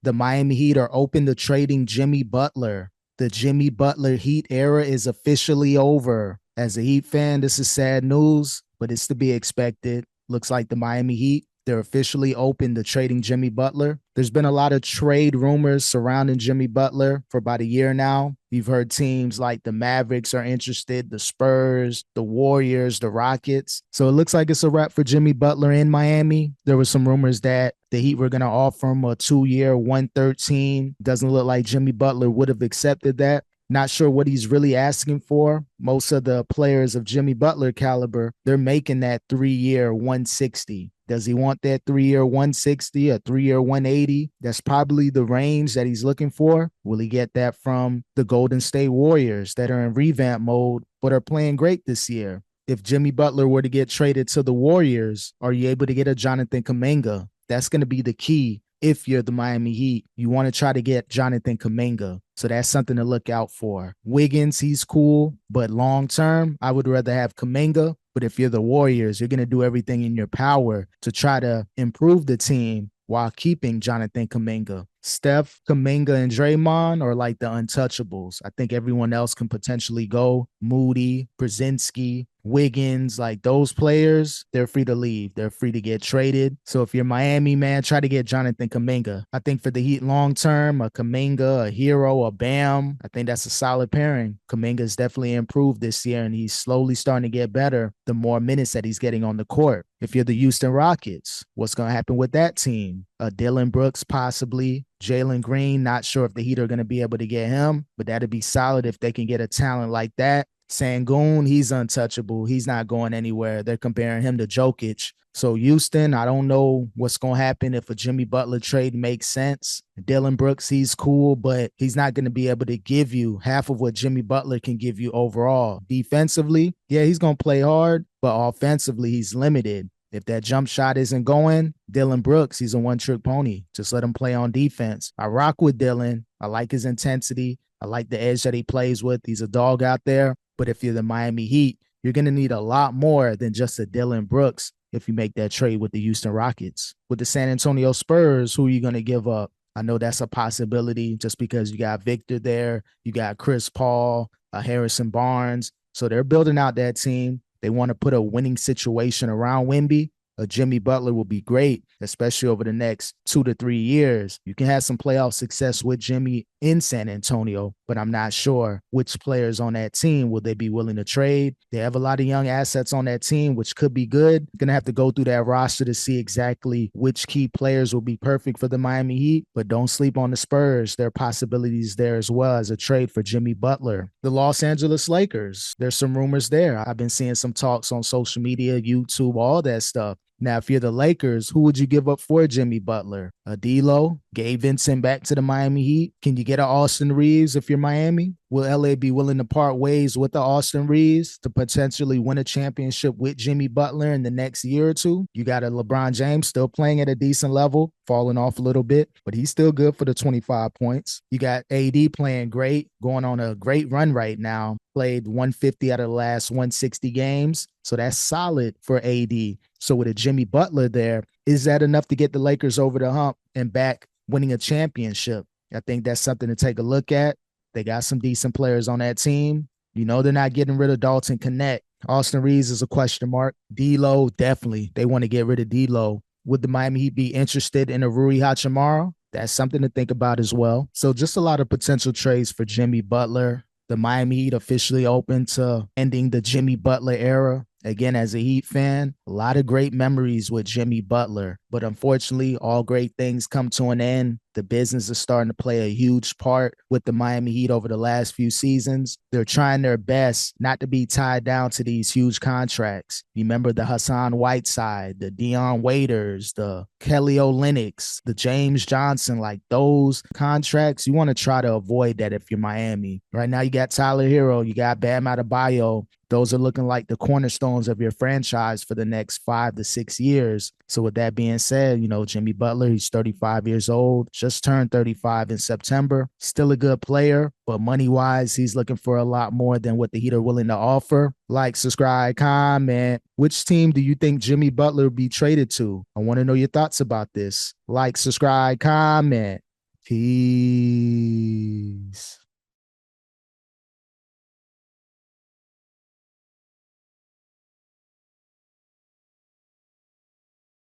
The Miami Heat are open to trading Jimmy Butler. The Jimmy Butler Heat era is officially over. As a Heat fan, this is sad news, but it's to be expected. Looks like the Miami Heat, they're officially open to trading Jimmy Butler. There's been a lot of trade rumors surrounding Jimmy Butler for about a year now. You've heard teams like the Mavericks are interested, the Spurs, the Warriors, the Rockets. So it looks like it's a wrap for Jimmy Butler in Miami. There were some rumors that the Heat were going to offer him a 2-year, 113. Doesn't look like Jimmy Butler would have accepted that. Not sure what he's really asking for. Most of the players of Jimmy Butler caliber, they're making that 3-year 160. Does he want that 3-year 160, a 3-year 180? That's probably the range that he's looking for. Will he get that from the Golden State Warriors that are in revamp mode but are playing great this year? If Jimmy Butler were to get traded to the Warriors, are you able to get a Jonathan Kuminga? That's going to be the key. If you're the Miami Heat, you want to try to get Jonathan Kuminga. So that's something to look out for. Wiggins, he's cool, but long term, I would rather have Kuminga. But if you're the Warriors, you're going to do everything in your power to try to improve the team while keeping Jonathan Kuminga. Steph, Kuminga, and Draymond are like the untouchables. I think everyone else can potentially go. Moody, Brzezinski, Wiggins, like those players, they're free to leave. They're free to get traded. So if you're Miami, man, try to get Jonathan Kuminga. I think for the Heat long term, a Kuminga, a Hero, a Bam, I think that's a solid pairing. Kuminga's definitely improved this year, and he's slowly starting to get better the more minutes that he's getting on the court. If you're the Houston Rockets, what's going to happen with that team? Dillon Brooks, possibly. Jalen Green, not sure if the Heat are going to be able to get him, but that'd be solid if they can get a talent like that. Sangoon, he's untouchable. He's not going anywhere. They're comparing him to Jokic. So Houston, I don't know what's going to happen if a Jimmy Butler trade makes sense. Dillon Brooks, he's cool, but he's not going to be able to give you half of what Jimmy Butler can give you overall. Defensively, yeah, he's going to play hard, but offensively, he's limited. If that jump shot isn't going, Dillon Brooks, he's a one-trick pony. Just let him play on defense. I rock with Dillon. I like his intensity. I like the edge that he plays with. He's a dog out there. But if you're the Miami Heat, you're going to need a lot more than just a Dillon Brooks if you make that trade with the Houston Rockets. With the San Antonio Spurs, who are you going to give up? I know that's a possibility just because you got Victor there. You got Chris Paul, Harrison Barnes. So they're building out that team. They want to put a winning situation around Wemby. Jimmy Butler will be great, especially over the next 2 to 3 years. You can have some playoff success with Jimmy in San Antonio, but I'm not sure which players on that team will they be willing to trade. They have a lot of young assets on that team, which could be good. Going to have to go through that roster to see exactly which key players will be perfect for the Miami Heat, but don't sleep on the Spurs. There are possibilities there as well as a trade for Jimmy Butler. The Los Angeles Lakers, there's some rumors there. I've been seeing some talks on social media, YouTube, all that stuff. Now, if you're the Lakers, who would you give up for Jimmy Butler? A D'Lo? Gabe Vincent back to the Miami Heat? Can you get an Austin Reeves if you're Miami? Will LA be willing to part ways with the Austin Reeves to potentially win a championship with Jimmy Butler in the next year or two? You got a LeBron James still playing at a decent level, falling off a little bit, but he's still good for the 25 points. You got AD playing great, going on a great run right now. Played 150 out of the last 160 games. So that's solid for AD. So with a Jimmy Butler there, is that enough to get the Lakers over the hump and back winning a championship? I think that's something to take a look at. They got some decent players on that team. You know they're not getting rid of Dalton Connect. Austin Reeves is a question mark. D'Lo, definitely. They want to get rid of D'Lo. Would the Miami Heat be interested in a Rui Hachimura? That's something to think about as well. So just a lot of potential trades for Jimmy Butler. The Miami Heat officially open to ending the Jimmy Butler era. Again, as a Heat fan, a lot of great memories with Jimmy Butler. But unfortunately, all great things come to an end. The business is starting to play a huge part with the Miami Heat over the last few seasons. They're trying their best not to be tied down to these huge contracts. You remember the Hassan Whiteside, the Dion Waiters, the Kelly Olynyk's, the James Johnson, like those contracts. You want to try to avoid that if you're Miami. Right now, you got Tyler Hero, you got Bam Adebayo. Those are looking like the cornerstones of your franchise for the next 5 to 6 years. So with that being said, you know, Jimmy Butler, he's 35 years old, just turned 35 in September. Still a good player, but money-wise, he's looking for a lot more than what the Heat are willing to offer. Like, subscribe, comment. Which team do you think Jimmy Butler will be traded to? I want to know your thoughts about this. Like, subscribe, comment. Peace.